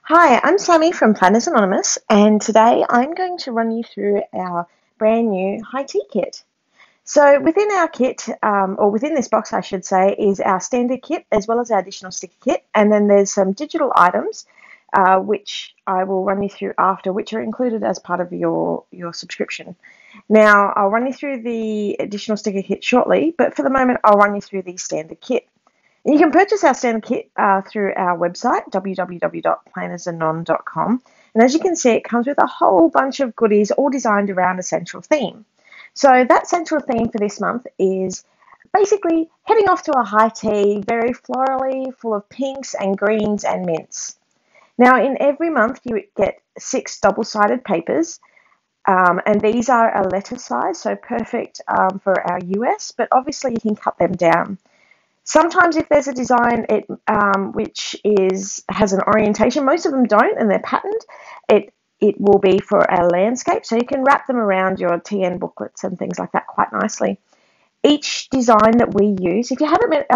Hi, I'm Sammy from Planners Anonymous, and today I'm going to run you through our brand new high tea kit. So within our kit, or within this box, I should say, is our standard kit as well as our additional sticker kit, and then there's some digital items, which I will run you through after, which are included as part of your subscription. Now, I'll run you through the additional sticker kit shortly, but for the moment, I'll run you through the standard kit. You can purchase our standard kit through our website, www.plannersanon.com. And as you can see, it comes with a whole bunch of goodies all designed around a central theme. So that central theme for this month is basically heading off to a high tea, very florally, full of pinks and greens and mints. Now, in every month, you get 6 double-sided papers, and these are a letter size, so perfect for our US, but obviously you can cut them down. Sometimes if there's a design which has an orientation, most of them don't and they're patterned, it will be for a landscape, so you can wrap them around your TN booklets and things like that quite nicely. Each design that we use, if you haven't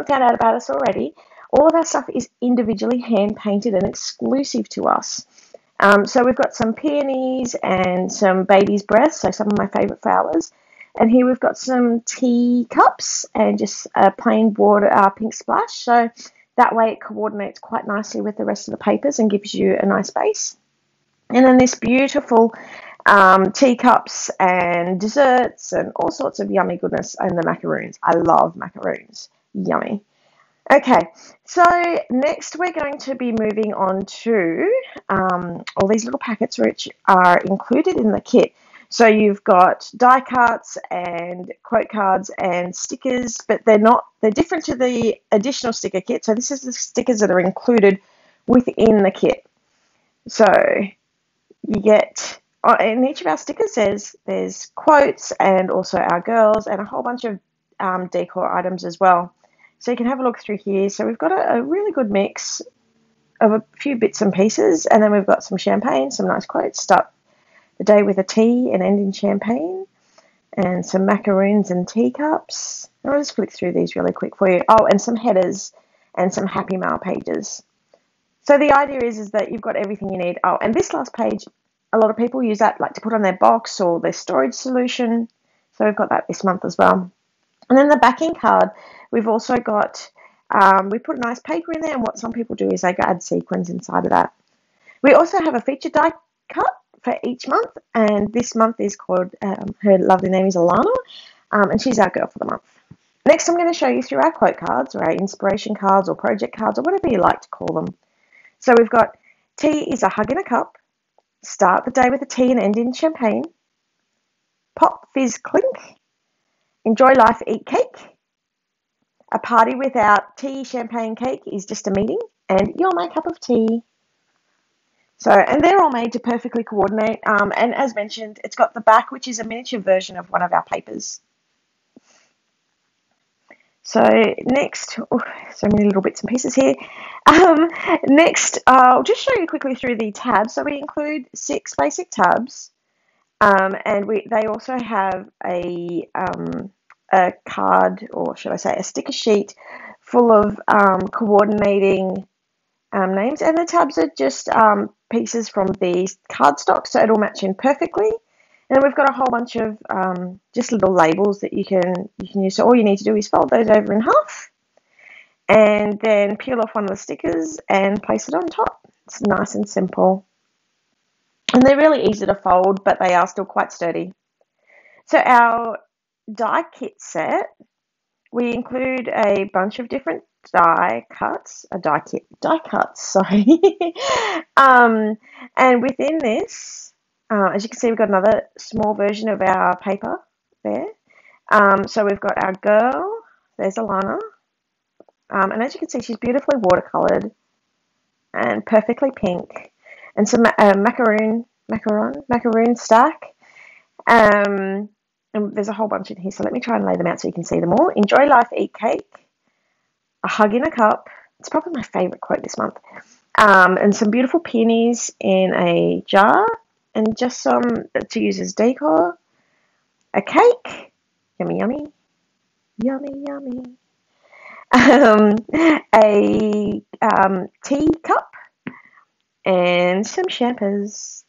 found out about us already, all of our stuff is individually hand painted and exclusive to us. So we've got some peonies and some baby's breath, so some of my favourite flowers. And here we've got some tea cups and just a plain water pink splash. So that way it coordinates quite nicely with the rest of the papers and gives you a nice base. And then this beautiful teacups and desserts and all sorts of yummy goodness, and the macaroons. I love macaroons. Yummy. Okay, so next we're going to be moving on to all these little packets which are included in the kit. So you've got die cuts and quote cards and stickers, but they're different to the additional sticker kit. So this is the stickers that are included within the kit. So you get, in each of our stickers there's quotes and also our girls and a whole bunch of decor items as well. So you can have a look through here. So we've got a really good mix of a few bits and pieces, and then we've got some champagne, some nice quotes, start the day with a tea and end in champagne, and some macaroons and teacups. I'll just flick through these really quick for you. Oh, and some headers and some happy mail pages. So the idea is that you've got everything you need. Oh, and this last page, a lot of people use that like to put on their box or their storage solution. So we've got that this month as well. And then the backing card, we've also got, we put a nice paper in there, and what some people do is they add sequins inside of that. We also have a featured die cut for each month, and this month is called, her lovely name is Alana, and she's our girl for the month. Next, I'm going to show you through our quote cards, or our inspiration cards, or project cards, or whatever you like to call them. So we've got, tea is a hug in a cup, start the day with a tea and end in champagne, pop, fizz, clink, enjoy life, eat cake, a party without tea, champagne, cake is just a meeting, and you're my cup of tea. So, and they're all made to perfectly coordinate. And as mentioned, it's got the back, which is a miniature version of one of our papers. So next, so many little bits and pieces here. Next, I'll just show you quickly through the tabs. So we include 6 basic tabs, and they also have a card, or should I say a sticker sheet full of coordinating names, and the tabs are just pieces from the cardstock, so it'll match in perfectly. And then we've got a whole bunch of just little labels that you can use. So all you need to do is fold those over in half, and then peel off one of the stickers and place it on top. It's nice and simple, and they're really easy to fold, but they are still quite sturdy. So our die kit set, we include a bunch of different die cuts, sorry. And within this, as you can see, we've got another small version of our paper there. So we've got our girl, there's Alana, and as you can see, she's beautifully watercoloured and perfectly pink, and some macaroon stack. And there's a whole bunch in here, so let me try and lay them out so you can see them all. Enjoy life, eat cake, a hug in a cup. It's probably my favourite quote this month. And some beautiful peonies in a jar, and just some to use as decor. A cake, yummy, yummy, yummy, yummy. A tea cup, and some champers.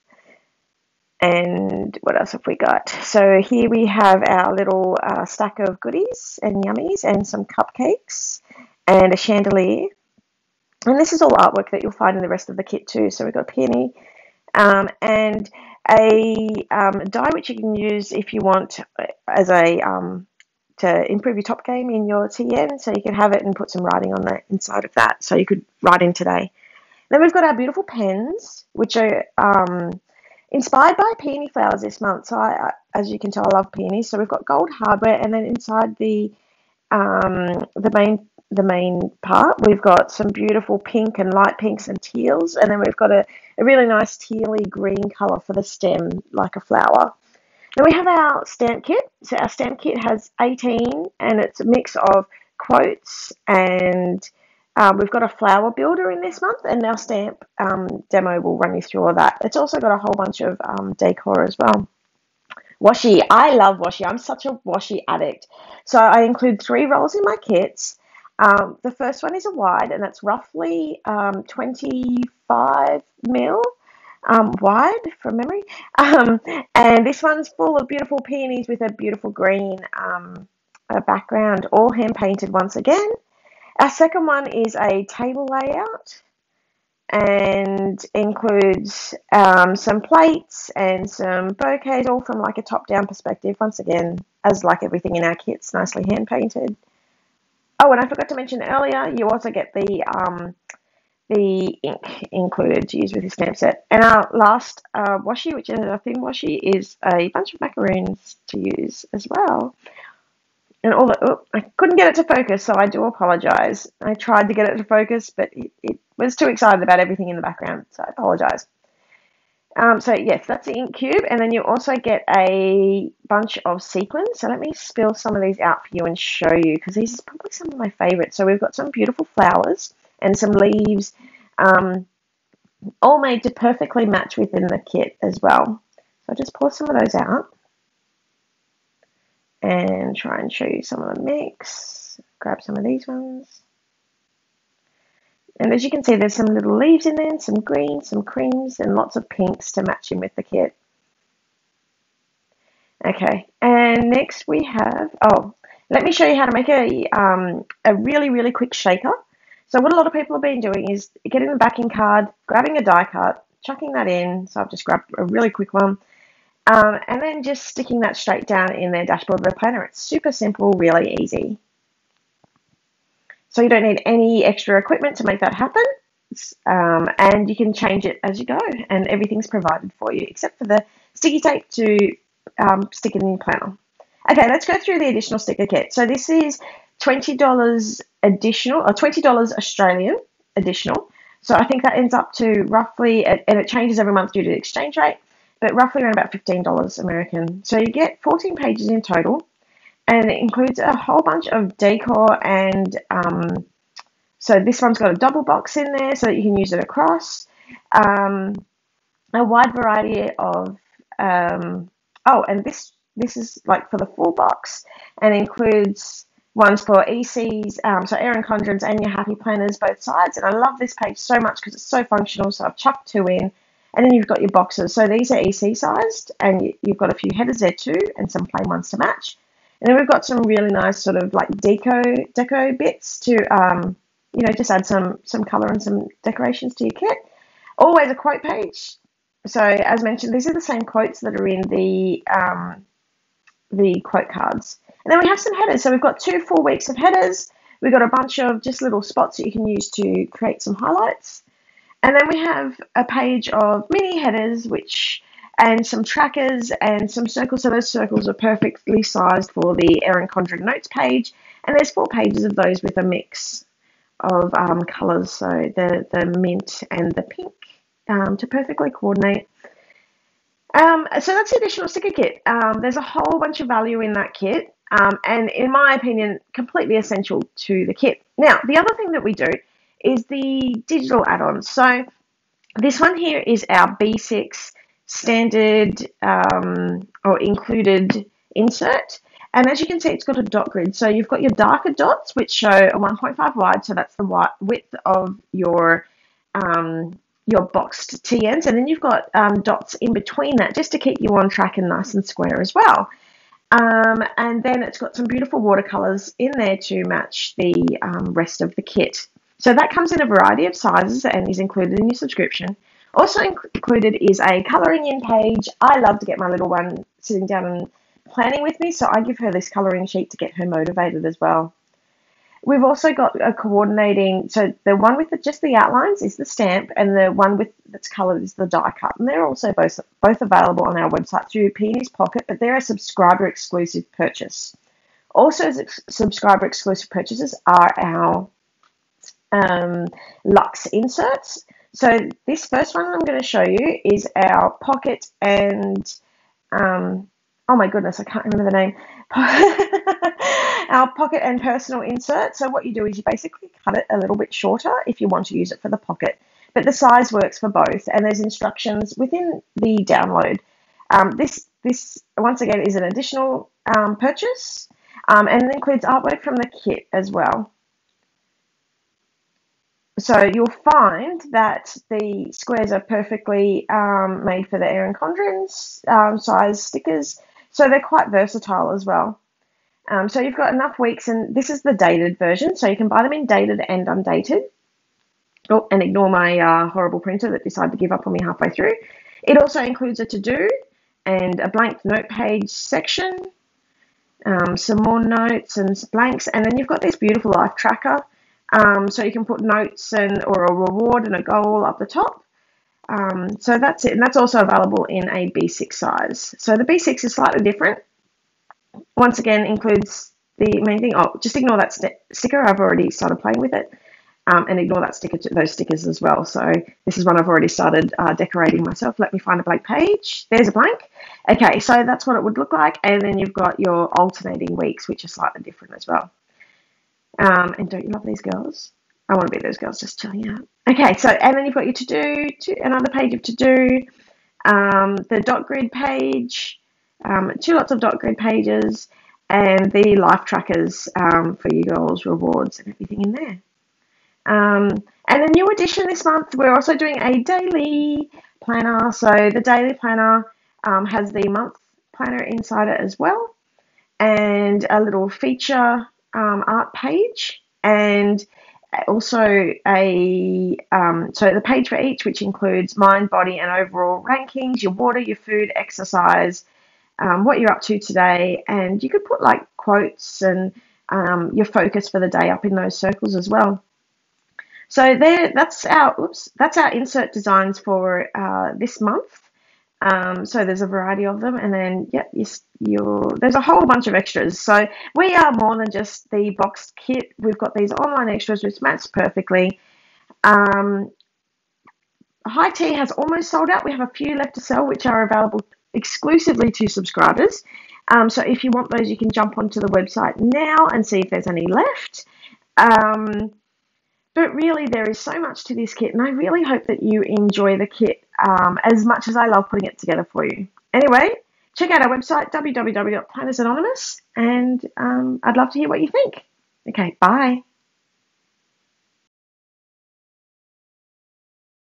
And what else have we got? So here we have our little stack of goodies and yummies and some cupcakes and a chandelier. And this is all artwork that you'll find in the rest of the kit too. So we've got a peony and a die which you can use if you want as a to improve your top game in your TN. So you can have it and put some writing on the inside of that. So you could write in today. Then we've got our beautiful pens, which are inspired by peony flowers this month. So as you can tell, I love peonies. So we've got gold hardware, and then inside the main part, we've got some beautiful pink and light pinks and teals, and then we've got a really nice tealy green colour for the stem, like a flower. Then we have our stamp kit. So our stamp kit has 18, and it's a mix of quotes and we've got a flower builder in this month, and our stamp demo will run you through all that. It's also got a whole bunch of decor as well. Washi. I love washi. I'm such a washi addict. So I include 3 rolls in my kits. The first one is a wide, and that's roughly 25 mil wide from memory. And this one's full of beautiful peonies with a beautiful green background, all hand painted once again. Our second one is a table layout and includes some plates and some bouquets, all from like a top-down perspective. Once again, as like everything in our kits, nicely hand-painted. Oh, and I forgot to mention earlier, you also get the ink included to use with your stamp set. And our last washi, which is a thin washi, is a bunch of macaroons to use as well. And all the, I couldn't get it to focus, so I do apologise. I tried to get it to focus, but it was too excited about everything in the background, so I apologise. So yes, that's the ink cube, and then you also get a bunch of sequins. So let me spill some of these out for you and show you, because these are probably some of my favourites. So we've got some beautiful flowers and some leaves, all made to perfectly match within the kit as well. So I'll just pour some of those out and try and show you some of the mix. Grab some of these ones. And as you can see, there's some little leaves in there, some greens, some creams, and lots of pinks to match in with the kit. Okay, and next we have, let me show you how to make a really, really quick shaker. So what a lot of people have been doing is getting the backing card, grabbing a die cut, chucking that in. So I've just grabbed a really quick one. And then just sticking that straight down in their dashboard of the planner. It's super simple, really easy. So you don't need any extra equipment to make that happen. And you can change it as you go, and everything's provided for you except for the sticky tape to stick it in your planner. Okay, let's go through the additional sticker kit. So this is $20 additional, or $20 Australian additional. So I think that ends up to roughly, and it changes every month due to the exchange rate, but roughly around about $15 American. So you get 14 pages in total, and it includes a whole bunch of decor, and so this one's got a double box in there so that you can use it across. A wide variety of, and this is like for the full box, and includes ones for ECs, so Erin Condrens and your Happy Planners, both sides. And I love this page so much because it's so functional, so I've chucked 2 in. And then you've got your boxes. So these are EC sized, and you've got a few headers there too, and some plain ones to match. And then we've got some really nice sort of like deco bits to, just add some colour and some decorations to your kit. Always a quote page. So as mentioned, these are the same quotes that are in the quote cards. And then we have some headers. So we've got 2 full weeks of headers. We've got a bunch of just little spots that you can use to create some highlights. And then we have a page of mini headers, and some trackers and some circles. So those circles are perfectly sized for the Erin Condren notes page. And there's 4 pages of those with a mix of colours. So the mint and the pink to perfectly coordinate. So that's the additional sticker kit. There's a whole bunch of value in that kit. And in my opinion, completely essential to the kit. Now, the other thing that we do is the digital add-ons. So this one here is our B6 standard or included insert. And as you can see, it's got a dot grid. So you've got your darker dots, which show a 1.5 wide. So that's the width of your your boxed TNs, and then you've got dots in between that just to keep you on track and nice and square as well. And then it's got some beautiful watercolors in there to match the rest of the kit. So that comes in a variety of sizes and is included in your subscription. Also included is a colouring in page. I love to get my little one sitting down and planning with me, so I give her this colouring sheet to get her motivated as well. We've also got a coordinating, so the one with just the outlines is the stamp, and the one with that's coloured is the die cut. And they're also both available on our website through Peony's Pocket, but they're a subscriber exclusive purchase. Also, subscriber exclusive purchases are our Luxe inserts. So this first one I'm going to show you is our pocket and oh my goodness, I can't remember the name. Our pocket and personal insert. So what you do is you basically cut it a little bit shorter if you want to use it for the pocket, but the size works for both, and there's instructions within the download. This once again is an additional purchase, and it includes artwork from the kit as well. So you'll find that the squares are perfectly made for the Erin Condren's size stickers, so they're quite versatile as well. So you've got enough weeks, and this is the dated version, so you can buy them in dated and undated. Oh, and ignore my horrible printer that decided to give up on me halfway through. It also includes a to-do and a blank note page section, some more notes and blanks, and then you've got this beautiful life tracker. So you can put notes or a reward and a goal up the top. So that's it, and that's also available in a B6 size. So the B6 is slightly different. Once again, includes the main thing. Oh, just ignore that sticker. I've already started playing with it, and ignore that those stickers as well. So this is one I've already started decorating myself. Let me find a blank page. There's a blank. Okay, so that's what it would look like, and then you've got your alternating weeks, which are slightly different as well. And don't you love these girls? I want to be those girls just chilling out. Okay, so, and then you've got your to-do, another page of to-do, the dot grid page, two lots of dot grid pages, and the life trackers for you girls, rewards, and everything in there. And a new addition this month, we're also doing a daily planner. So the daily planner has the month planner inside it as well, and a little feature art page, and also so the page for each, which includes mind, body, and overall rankings, your water, your food, exercise, what you're up to today, and you could put like quotes and your focus for the day up in those circles as well. So that's our insert designs for this month. So there's a variety of them, and then there's a whole bunch of extras. So we are more than just the boxed kit. We've got these online extras which match perfectly. High tea has almost sold out. We have a few left to sell, which are available exclusively to subscribers. So if you want those, you can jump onto the website now and see if there's any left. But really, there is so much to this kit, and I really hope that you enjoy the kit as much as I love putting it together for you. Anyway, check out our website, www.plannersanonymous, and I'd love to hear what you think. Okay, bye.